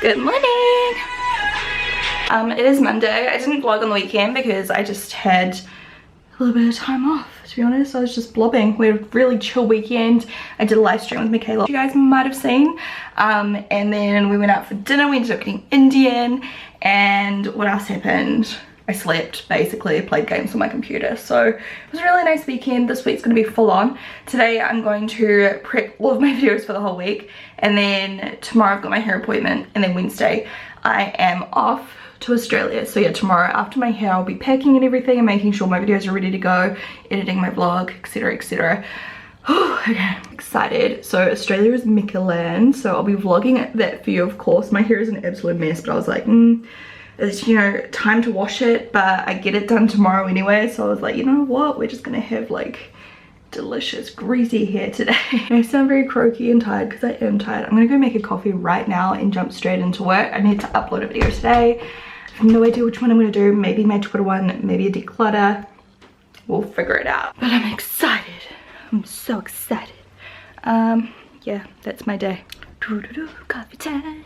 Good morning. It is Monday. I didn't vlog on the weekend because I just had a little bit of time off, to be honest. I was just blobbing. We had a really chill weekend. I did a live stream with Michaela, you guys might have seen. And then we went out for dinner. We ended up getting Indian. And what else happened? I slept, basically, played games on my computer. So it was a really nice weekend. This week's gonna be full on. Today I'm going to prep all of my videos for the whole week. And then tomorrow I've got my hair appointment. And then Wednesday I am off to Australia. So yeah, tomorrow after my hair I'll be packing and everything and making sure my videos are ready to go, editing my vlog, etc, etc. Okay, I'm excited. So Australia is Mecca land, so I'll be vlogging that for you, of course. My hair is an absolute mess, but I was like, it's, you know, time to wash it, but I get it done tomorrow anyway. So I was like, you know what, we're just gonna have like delicious greasy hair today. I sound very croaky and tired because I am tired. I'm gonna go make a coffee right now and jump straight into work. I need to upload a video today. I have no idea which one I'm gonna do. Maybe my Twitter one, maybe a declutter. We'll figure it out. But I'm excited. I'm so excited. Yeah, that's my day. Coffee time,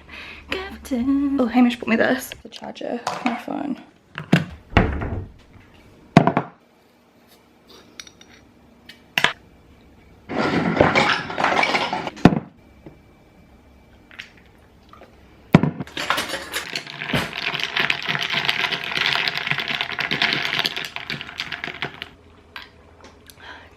coffee time. Oh, Hamish brought me this. The charger, my phone.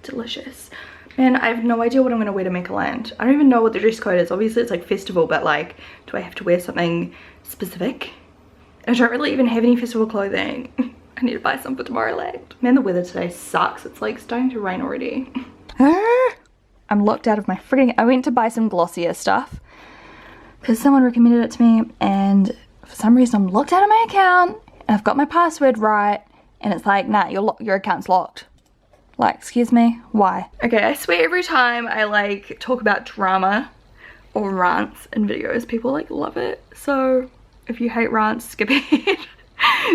Delicious. Man, I have no idea what I'm going to wear to Mecca land. I don't even know what the dress code is. Obviously it's like festival, but like, do I have to wear something specific? I don't really even have any festival clothing. I need to buy some for Tomorrowland. Man, the weather today sucks. It's like starting to rain already. I'm locked out of my frigging... I went to buy some Glossier stuff because someone recommended it to me, and for some reason I'm locked out of my account and I've got my password right and it's like, nah, your account's locked. Like, excuse me, why? Okay, I swear every time I like talk about drama or rants in videos, people like love it. So if you hate rants, skip ahead.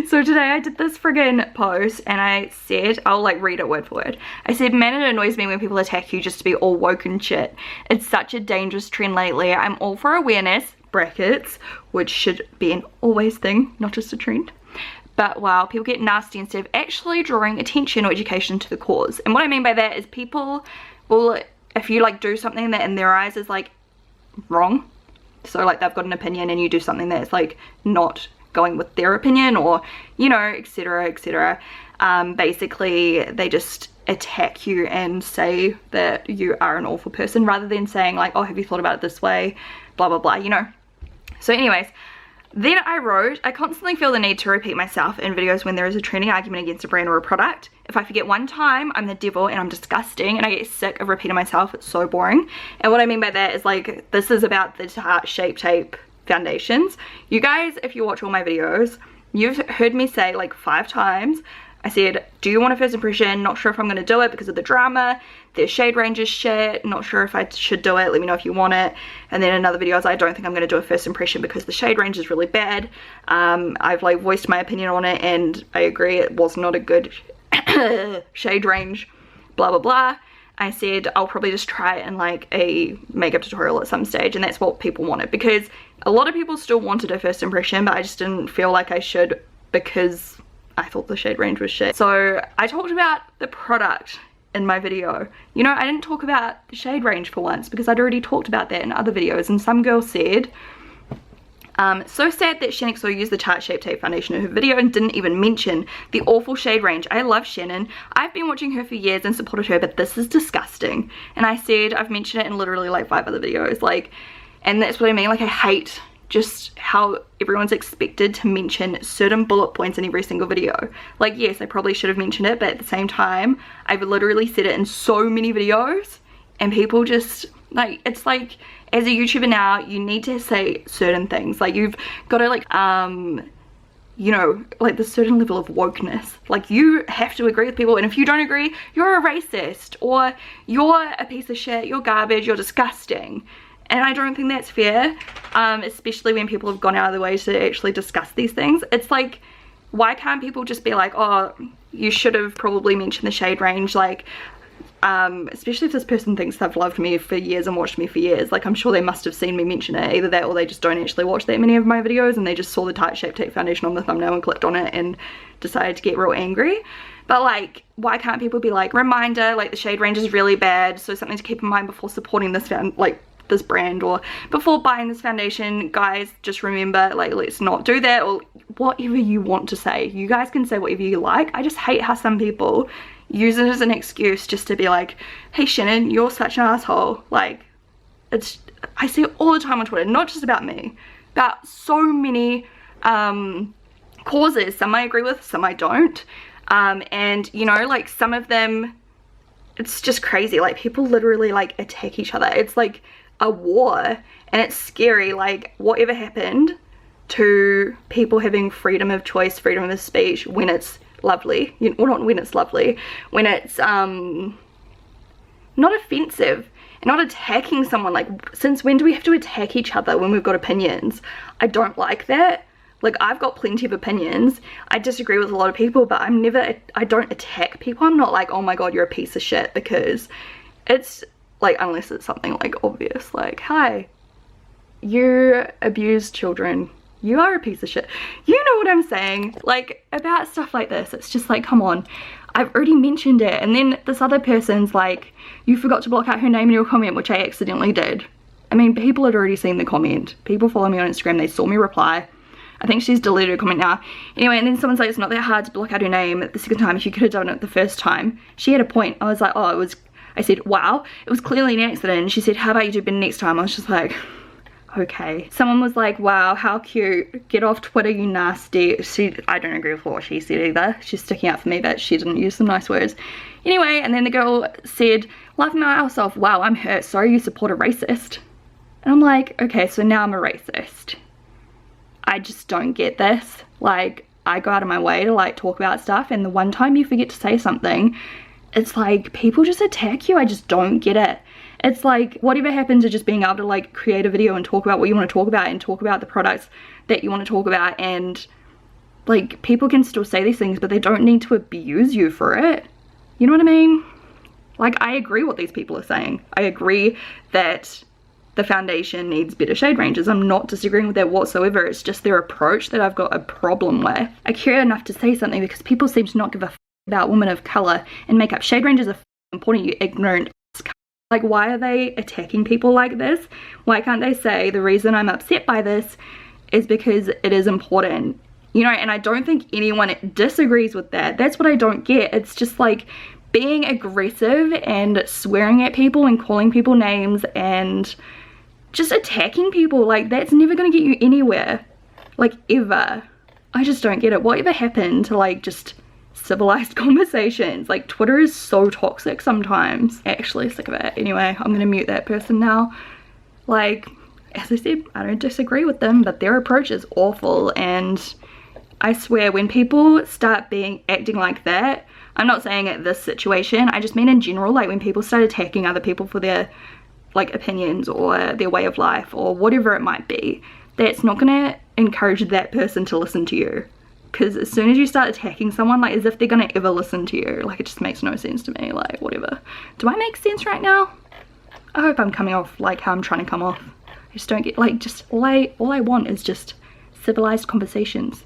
So today I did this friggin' post and I said, I'll like read it word for word. I said, man, it annoys me when people attack you just to be all woke and shit. It's such a dangerous trend lately. I'm all for awareness, brackets, which should be an always thing, not just a trend. But wow, people get nasty instead of actually drawing attention or education to the cause. And what I mean by that is people will, if you like do something that in their eyes is like wrong, so like they've got an opinion and you do something that's like not going with their opinion, or you know, etc, etc, basically they just attack you and say that you are an awful person, rather than saying like, oh, have you thought about it this way, blah blah blah, you know. So anyways, then I wrote, I constantly feel the need to repeat myself in videos when there is a trending argument against a brand or a product. If I forget one time, I'm the devil and I'm disgusting, and I get sick of repeating myself. It's so boring. And what I mean by that is like, this is about the Tarte Shape Tape foundations. You guys, if you watch all my videos, you've heard me say like 5 times, I said, do you want a first impression? Not sure if I'm going to do it because of the drama. Their shade range is shit. Not sure if I should do it. Let me know if you want it. And then another video is, I don't think I'm going to do a first impression because the shade range is really bad. I've like voiced my opinion on it and I agree it was not a good shade range, blah blah blah. I said I'll probably just try it in like a makeup tutorial at some stage, and that's what people wanted, because a lot of people still wanted a first impression, but I just didn't feel like I should because I thought the shade range was shit. So I talked about the product in my video. You know, I didn't talk about the shade range for once because I'd already talked about that in other videos, and some girl said, so sad that Shaaanxo used the Tarte Shape Tape foundation in her video and didn't even mention the awful shade range. I love Shannon. I've been watching her for years and supported her, but this is disgusting. And I said, I've mentioned it in literally like 5 other videos, like, and that's what I mean. Like, I hate just how everyone's expected to mention certain bullet points in every single video. Like, yes, I probably should have mentioned it, but at the same time, I've literally said it in so many videos, and people just, like, it's like, as a YouTuber now, you need to say certain things. Like, you've got to, like, you know, like, this certain level of wokeness. Like, you have to agree with people, and if you don't agree, you're a racist, or you're a piece of shit, you're garbage, you're disgusting. And I don't think that's fair, especially when people have gone out of their way to actually discuss these things. It's like, why can't people just be like, oh, you should have probably mentioned the shade range, like, especially if this person thinks they've loved me for years and watched me for years. Like, I'm sure they must have seen me mention it, either that or they just don't actually watch that many of my videos and they just saw the Tarte Shape Tape foundation on the thumbnail and clicked on it and decided to get real angry. But like, why can't people be like, reminder, like the shade range is really bad, so something to keep in mind before supporting this this brand, or before buying this foundation, guys, just remember, like, let's not do that, or whatever you want to say. You guys can say whatever you like. I just hate how some people use it as an excuse just to be like, hey Shannon, you're such an asshole. Like, it's, I see it all the time on Twitter, not just about me, about so many causes. Some I agree with, some I don't, and you know, like, some of them, it's just crazy. Like, people literally like attack each other. It's like a war, and it's scary. Like, whatever happened to people having freedom of choice, freedom of speech, when it's lovely, you know, well, not when it's lovely, when it's not offensive and not attacking someone. Like, since when do we have to attack each other when we've got opinions? I don't like that. Like, I've got plenty of opinions. I disagree with a lot of people, but I don't attack people. I'm not like, oh my god, you're a piece of shit, because it's like, unless it's something like obvious, like, hi, you abuse children, you are a piece of shit. You know what I'm saying? Like, about stuff like this, it's just like, come on, I've already mentioned it. And then this other person's like, you forgot to block out her name in your comment, which I accidentally did. I mean, people had already seen the comment. People follow me on Instagram, they saw me reply. I think she's deleted her comment now. Anyway, and then someone's like, it's not that hard to block out her name the second time if you could have done it the first time. She had a point. I was like, oh, it was, I said, wow, it was clearly an accident. And she said, how about you do it next time? I was just like, okay. Someone was like, wow, how cute, get off Twitter, you nasty. I don't agree with what she said either. She's sticking out for me, but she didn't use some nice words. Anyway, and then the girl said, laughing my ass off, wow, I'm hurt, sorry you support a racist. And I'm like, okay, so now I'm a racist. I just don't get this. Like, I go out of my way to like talk about stuff, and the one time you forget to say something, it's like people just attack you. I just don't get it. It's like, whatever happened to just being able to like create a video and talk about what you want to talk about and talk about the products that you want to talk about, and like, people can still say these things, but they don't need to abuse you for it. You know what I mean? Like, I agree what these people are saying. I agree that the foundation needs better shade ranges. I'm not disagreeing with that whatsoever. It's just their approach that I've got a problem with. I care enough to say something because people seem to not give a f about women of colour and makeup. Shade ranges are important, you ignorant ass. Like, why are they attacking people like this? Why can't they say, the reason I'm upset by this is because it is important? You know, and I don't think anyone disagrees with that. That's what I don't get. It's just like being aggressive and swearing at people and calling people names and just attacking people. Like, that's never gonna get you anywhere, like, ever. I just don't get it. Whatever happened to like just civilized conversations? Like, Twitter is so toxic sometimes. Actually sick of it. Anyway, I'm gonna mute that person now. Like, as I said, I don't disagree with them, but their approach is awful. And I swear, when people start acting like that, I'm not saying at this situation, I just mean in general, like when people start attacking other people for their like opinions or their way of life or whatever it might be, that's not gonna encourage that person to listen to you. Because as soon as you start attacking someone, like, as if they're gonna ever listen to you, like, it just makes no sense to me. Like, whatever. Do I make sense right now? I hope I'm coming off like how I'm trying to come off. I just don't get, like, just all I want is just civilized conversations.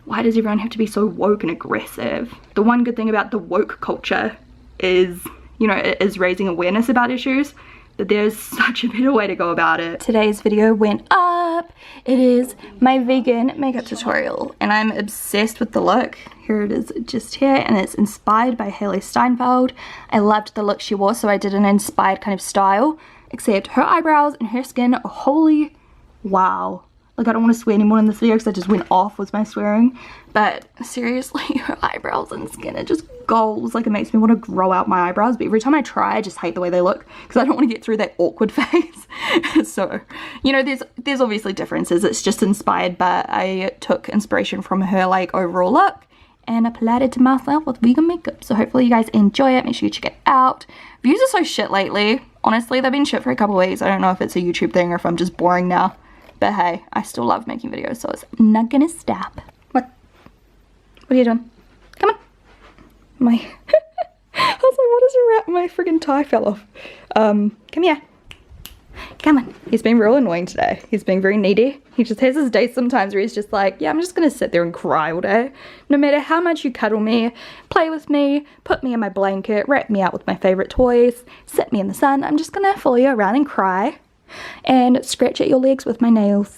Why does everyone have to be so woke and aggressive? The one good thing about the woke culture is, you know, it is raising awareness about issues, but there's such a better way to go about it. Today's video went up. It is my vegan makeup tutorial, and I'm obsessed with the look. Here it is just here, and it's inspired by Hailey Steinfeld. I loved the look she wore, so I did an inspired kind of style, except her eyebrows and her skin, holy wow. Like, I don't want to swear anymore in this video because I just went off with my swearing, but seriously, her eyebrows and skin are just goals. Like, it makes me want to grow out my eyebrows, but every time I try, I just hate the way they look because I don't want to get through that awkward phase. So, you know, there's obviously differences. It's just inspired, but I took inspiration from her like overall look and applied it to myself with vegan makeup. So hopefully you guys enjoy it. Make sure you check it out. Views are so shit lately. Honestly, they've been shit for a couple of weeks. I don't know if it's a YouTube thing or if I'm just boring now. But hey, I still love making videos, so it's not gonna stop. What? What are you doing? Come on. I was like, what is around? My friggin' tie fell off. Come here. Come on. He's been real annoying today. He's being very needy. He just has his days sometimes where he's just like, yeah, I'm just gonna sit there and cry all day. No matter how much you cuddle me, play with me, put me in my blanket, wrap me out with my favorite toys, sit me in the sun, I'm just gonna follow you around and cry and scratch at your legs with my nails.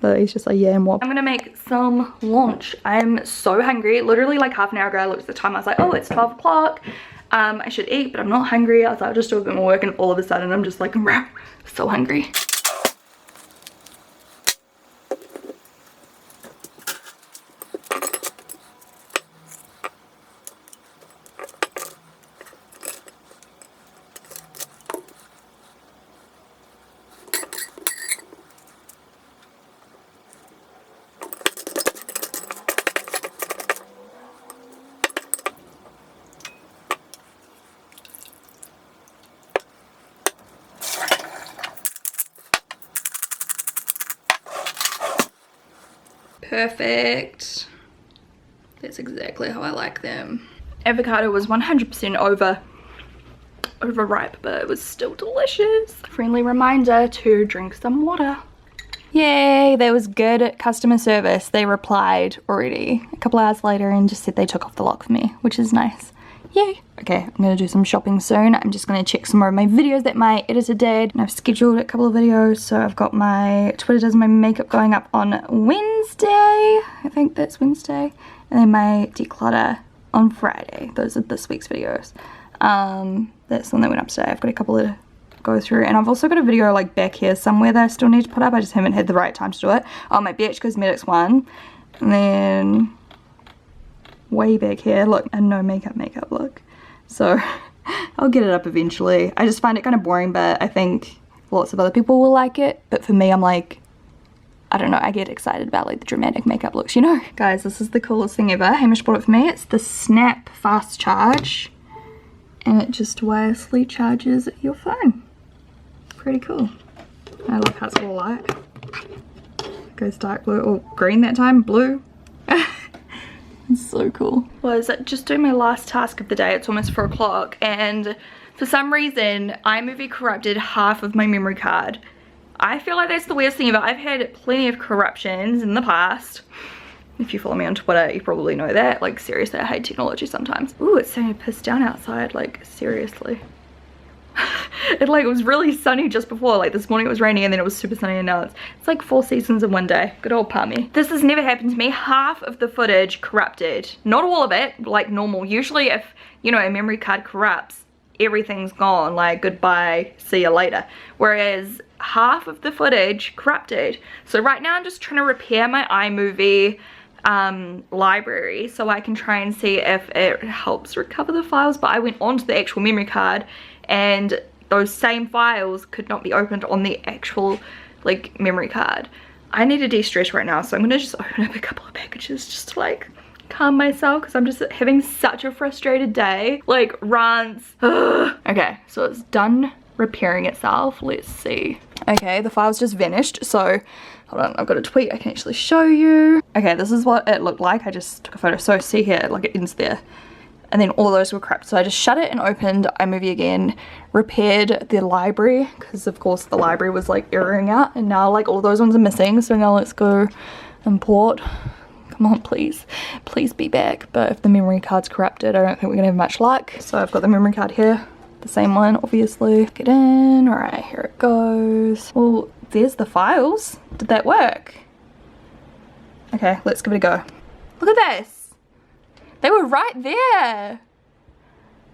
So he's just like, yeah, and what? I'm gonna make some lunch. I'm so hungry. Literally like half an hour ago I looked at the time, I was like, oh, it's 12 o'clock. I should eat, but I'm not hungry. I was like, I'll just do a bit more work, and all of a sudden I'm just like, so hungry. Perfect. That's exactly how I like them. Avocado was 100% overripe, but it was still delicious. Friendly reminder to drink some water. Yay, that was good customer service. They replied already a couple hours later and just said they took off the lock for me, which is nice. Yay. Okay, I'm gonna do some shopping soon. I'm just gonna check some more of my videos that my editor did, and I've scheduled a couple of videos. So I've got my Twitter does my makeup going up on Wednesday. I think that's Wednesday. And then my declutter on Friday. Those are this week's videos. That's the one that went up today. I've got a couple to go through, and I've also got a video like back here somewhere that I still need to put up. I just haven't had the right time to do it. Oh, my BH Cosmetics one, and then way back here, look, a no makeup look. So I'll get it up eventually. I just find it kind of boring, but I think lots of other people will like it. But for me, I'm like, I don't know, I get excited about like the dramatic makeup looks, you know? Guys, this is the coolest thing ever. Hamish bought it for me. It's the Snap Fast Charge, and it just wirelessly charges your phone. Pretty cool. I love how it's all light. It goes dark blue, or green that time, blue. It's so cool. Was just doing my last task of the day. It's almost 4 o'clock, and for some reason iMovie corrupted half of my memory card. I feel like that's the weirdest thing ever. I've had plenty of corruptions in the past. If you follow me on Twitter, you probably know that. Like, seriously, I hate technology sometimes. Ooh, it's starting to piss down outside, like, seriously. It like, it was really sunny just before. Like, this morning it was raining, and then it was super sunny, and now it's like 4 seasons in one day. Good old Palmy. This has never happened to me. Half of the footage corrupted. Not all of it, like normal. Usually if, you know, a memory card corrupts, everything's gone, like goodbye, see you later. Whereas half of the footage corrupted. So right now I'm just trying to repair my iMovie library so I can try and see if it helps recover the files. But I went onto the actual memory card, and those same files could not be opened on the actual like memory card. I need to de-stress right now, so I'm gonna just open up a couple of packages just to like calm myself, because I'm just having such a frustrated day. Like, rants. Okay, so it's done repairing itself. Let's see. Okay, the file's just vanished, so hold on, I've got a tweet I can actually show you. Okay, this is what it looked like. I just took a photo. So see here, like it ends there. And then all those were corrupt. So I just shut it and opened iMovie again, repaired the library, because of course the library was like erroring out, and now like all those ones are missing. So now let's go import. Come on, please be back. But if the memory card's corrupted, I don't think we're gonna have much luck. So I've got the memory card here, the same one obviously. Get in. All right, here it goes. Well, there's the files. Did that work? Okay, let's give it a go. Look at this. They were right there.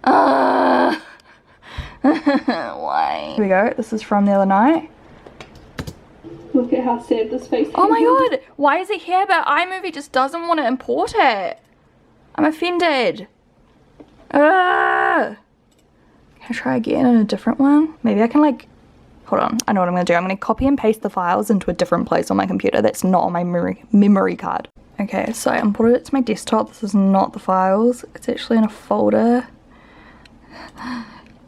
Why? Here we go. This is from the other night. Look at how sad this face is. Oh my god. Why is it here but iMovie just doesn't want to import it? I'm offended. Can I try again in a different one? Maybe I can like, hold on. I know what I'm going to do. I'm going to copy and paste the files into a different place on my computer that's not on my memory card. Okay, so I imported it to my desktop. This is not the files. It's actually in a folder.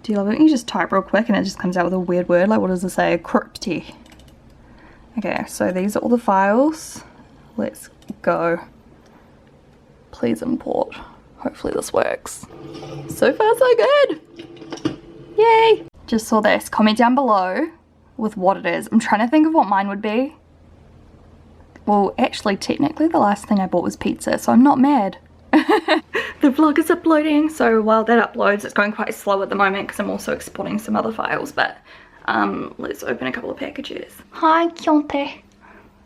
Do you love it? You just type real quick and it just comes out with a weird word. Like, what does it say? Crypty. Okay, so these are all the files. Let's go. Please import. Hopefully this works. So far so good. Yay. Just saw this. Comment down below with what it is. I'm trying to think of what mine would be. Well, actually, technically the last thing I bought was pizza, so I'm not mad. The vlog is uploading, so while that uploads, it's going quite slow at the moment because I'm also exporting some other files, but let's open a couple of packages. Hi, Kionte.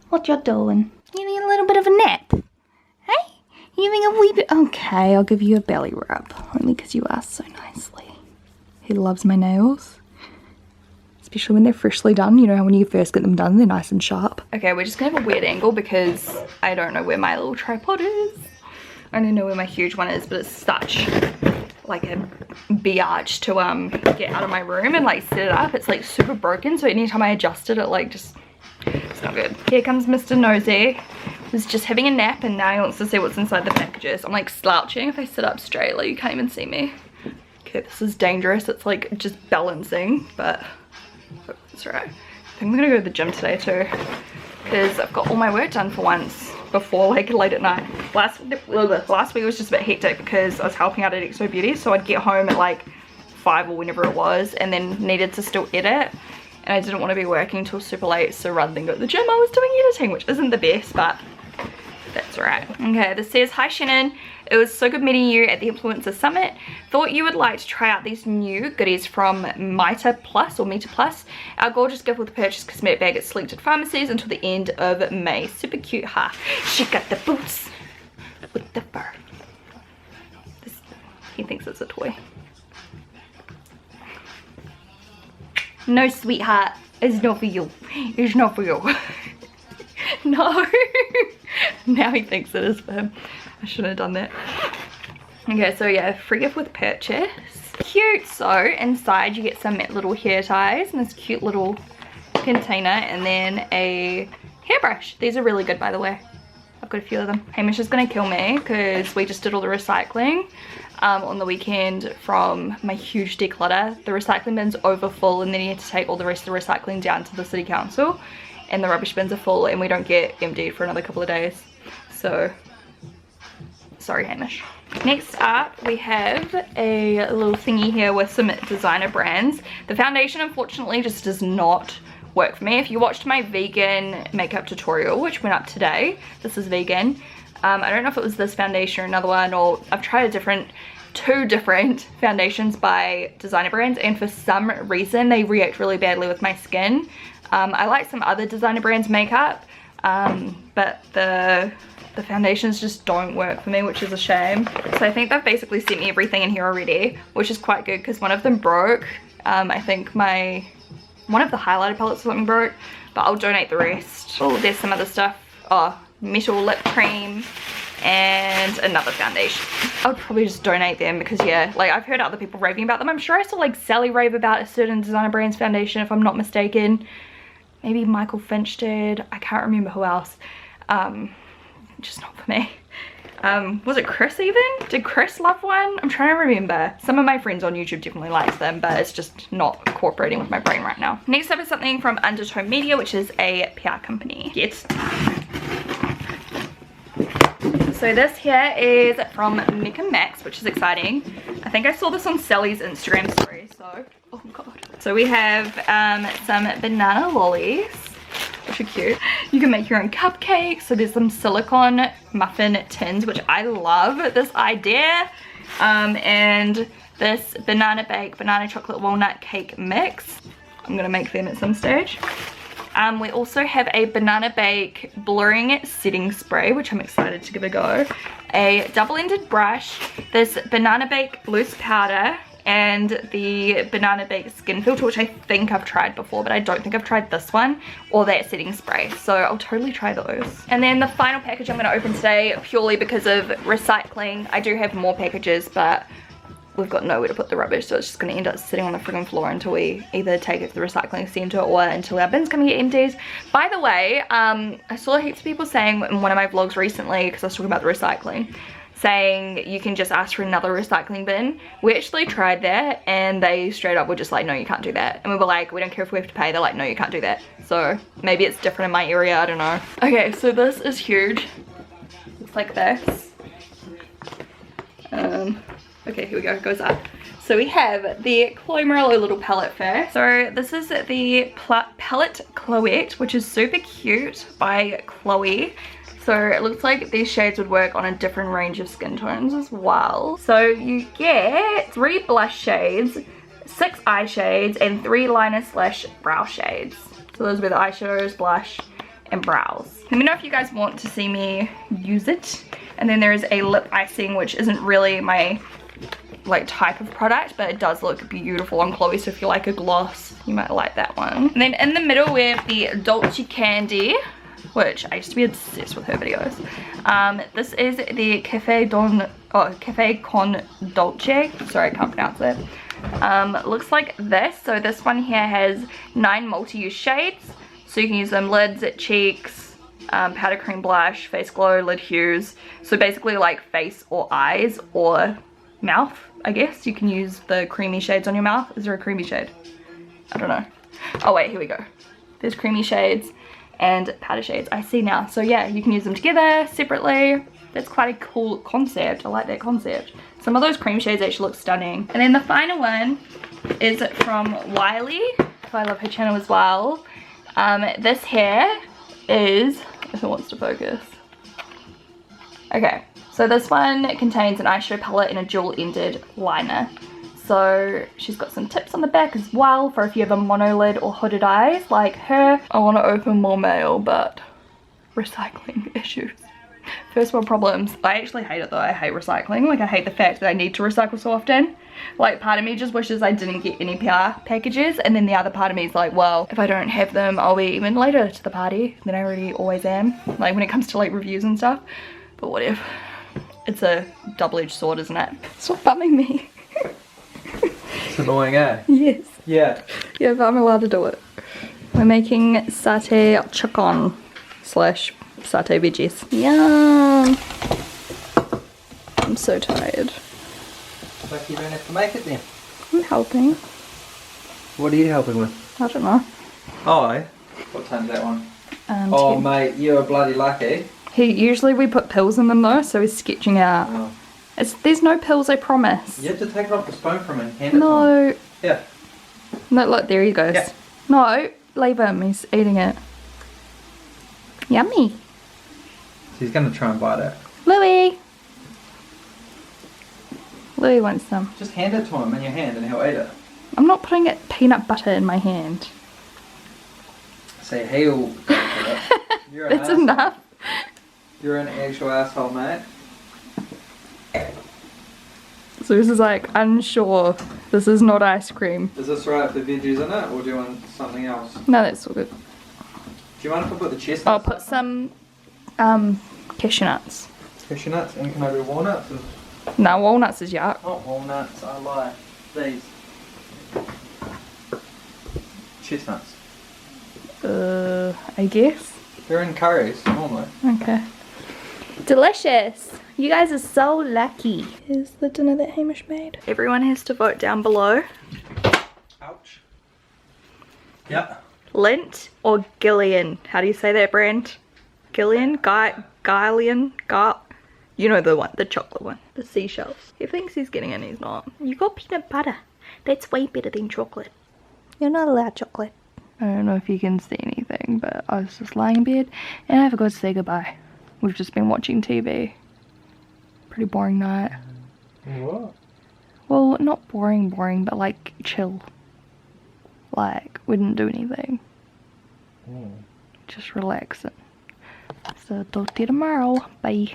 What you doing? You need a little bit of a nap? Hey? You having a wee bit? Okay, I'll give you a belly rub, only because you asked so nicely. He loves my nails. Especially when they're freshly done, you know how when you first get them done, they're nice and sharp. Okay, we're just gonna have a weird angle because I don't know where my little tripod is. I only know where my huge one is, but it's such like a biatch to get out of my room and like set it up. It's like super broken, so anytime I adjust it, it like just, it's not good. Here comes Mr. Nosy. He's just having a nap and now he wants to see what's inside the packages. I'm like slouching if I sit up straight, like you can't even see me. Okay, this is dangerous. It's like just balancing, but that's right. I think I'm gonna go to the gym today too because I've got all my work done for once before like late at night. Last week was just a bit hectic because I was helping out at XO Beauty, so I'd get home at like 5 or whenever it was and then needed to still edit, and I didn't want to be working till super late, so rather than go to the gym I was doing editing, which isn't the best, but that's alright. Okay, this says, hi Shannon, it was so good meeting you at the Influencer Summit. Thought you would like to try out these new goodies from Meta Plus or Meta Plus. Our gorgeous gift with the purchase cosmetic bag at selected pharmacies until the end of May. Super cute, huh? She got the boots with the fur. This, he thinks it's a toy. No, sweetheart, it's not for you. It's not for you. No. Now he thinks it is for him. I shouldn't have done that. Okay, so yeah, free gift with purchase. Cute. So inside you get some little hair ties and this cute little container and then a hairbrush. These are really good, by the way. I've got a few of them. Hamish is gonna kill me because we just did all the recycling on the weekend from my huge declutter. The recycling bin's over full and then you have to take all the rest of the recycling down to the city council, and the rubbish bins are full and we don't get emptied for another couple of days. So sorry, Hamish. Next up we have a little thingy here with some designer brands. The foundation unfortunately just does not work for me. If you watched my vegan makeup tutorial, which went up today, this is vegan. I don't know if it was this foundation or another one, or I've tried two different foundations by designer brands, and for some reason they react really badly with my skin. I like some other designer brands makeup, but the foundations just don't work for me, which is a shame. So I think they've basically sent me everything in here already, which is quite good because one of them broke. I think one of the highlighter palettes or something broke, but I'll donate the rest. Oh, there's some other stuff. Oh, metal lip cream and another foundation. I would probably just donate them because yeah, like I've heard other people raving about them. I'm sure I saw like Sally rave about a certain designer brand's foundation if I'm not mistaken. Maybe Michael Finch did. I can't remember who else. Just not for me. Was it Chris even? Did Chris love one? I'm trying to remember. Some of my friends on YouTube definitely liked them, but it's just not cooperating with my brain right now. Next up is something from Undertow Media, which is a PR company. Yes. So this here is from Mick and Max, which is exciting. I think I saw this on Sally's Instagram story, so, oh god. So we have some banana lollies, which are cute. You can make your own cupcakes. So there's some silicone muffin tins, which I love this idea. And this banana chocolate walnut cake mix. I'm gonna make them at some stage. We also have a banana bake blurring setting spray, which I'm excited to give a go. A double-ended brush, this banana bake loose powder, and the banana bake skin filter, which I think I've tried before, but I don't think I've tried this one or that setting spray, so I'll totally try those. And then the final package I'm going to open today, purely because of recycling. I do have more packages, but we've got nowhere to put the rubbish, so it's just going to end up sitting on the friggin' floor until we either take it to the recycling centre or until our bins come and get empties. By the way, I saw heaps of people saying in one of my vlogs recently, because I was talking about the recycling, saying you can just ask for another recycling bin. We actually tried that and they straight up were just like, no, you can't do that. And we were like, we don't care if we have to pay. They're like, no, you can't do that. So maybe it's different in my area, I don't know. Okay, so this is huge. Looks like this. Okay, here we go, it goes up. So we have the Chloe Morello little palette first. So this is the palette Chloette, which is super cute, by Chloe. So it looks like these shades would work on a different range of skin tones as well. So you get 3 blush shades, 6 eye shades, and 3 liner slash brow shades. So those were the eyeshadows, blush, and brows. Let me know if you guys want to see me use it. And then there is a lip icing, which isn't really my like type of product, but it does look beautiful on Chloe, so if you like a gloss you might like that one. And then in the middle we have the Dolce Candy, which I used to be obsessed with her videos. This is the Cafe Con Dolce, sorry I can't pronounce it. Looks like this. So this one here has 9 multi-use shades, so you can use them lids, cheeks, powder cream blush, face glow, lid hues. So basically like face or eyes or mouth, I guess. You can use the creamy shades on your mouth. Is there a creamy shade? I don't know. Oh wait, here we go. There's creamy shades and powder shades. I see now. So yeah, you can use them together, separately. That's quite a cool concept. I like that concept. Some of those cream shades actually look stunning. And then the final one is from Wiley. I love her channel as well. This here is, if it wants to focus. Okay, so this one contains an eyeshadow palette and a dual-ended liner. So she's got some tips on the back as well for if you have a monolid or hooded eyes like her. I want to open more mail, but recycling issues. First world problems. I actually hate it though. I hate recycling. Like I hate the fact that I need to recycle so often. Like part of me just wishes I didn't get any PR packages, and then the other part of me is like, well, if I don't have them I'll be even later to the party than I already always am. Like when it comes to like reviews and stuff. But what if? It's a double-edged sword, isn't it? Stop bumming me. It's annoying, eh? Yes. Yeah. Yeah, but I'm allowed to do it. We're making satay chicken slash satay veggies. Yum! I'm so tired. Like you don't have to make it then. I'm helping. What are you helping with? I don't know. Oh, eh? What time's that one? Oh, 10. Mate, you're bloody lucky. Usually we put pills in them though, so he's sketching out. Oh. There's no pills, I promise. You have to take it off the spoon from him and hand it to him. No. Yeah. No, look, there he goes. Yeah. No, leave him, he's eating it. Yummy. So he's going to try and bite it. Louis! Louis wants some. Just hand it to him in your hand and he'll eat it. I'm not putting peanut butter in my hand. See, he'll go for it. You're an That's asshole. enough. You're an actual asshole, mate. So this is like unsure. This is not ice cream. Is this right for veggies in it, or do you want something else? No, that's all good. Do you mind if I put the chestnuts? I'll put some cashew nuts. Cashew nuts, and can I do walnuts? No, walnuts is yuck. Not walnuts, I lie. These. Chestnuts. I guess. They're in curries, normally. Okay. Delicious. You guys are so lucky. Here's the dinner that Hamish made. Everyone has to vote down below. Ouch. Yep. Lint or Gillian? How do you say that brand? Gillian? Gillian? You know the one, the chocolate one. The seashells. He thinks he's getting it and he's not. You got peanut butter. That's way better than chocolate. You're not allowed chocolate. I don't know if you can see anything, but I was just lying in bed and I forgot to say goodbye. We've just been watching TV. Pretty boring night. What? Well, not boring, but like chill. Like, we didn't do anything. Just relaxing. So, talk to you tomorrow. Bye.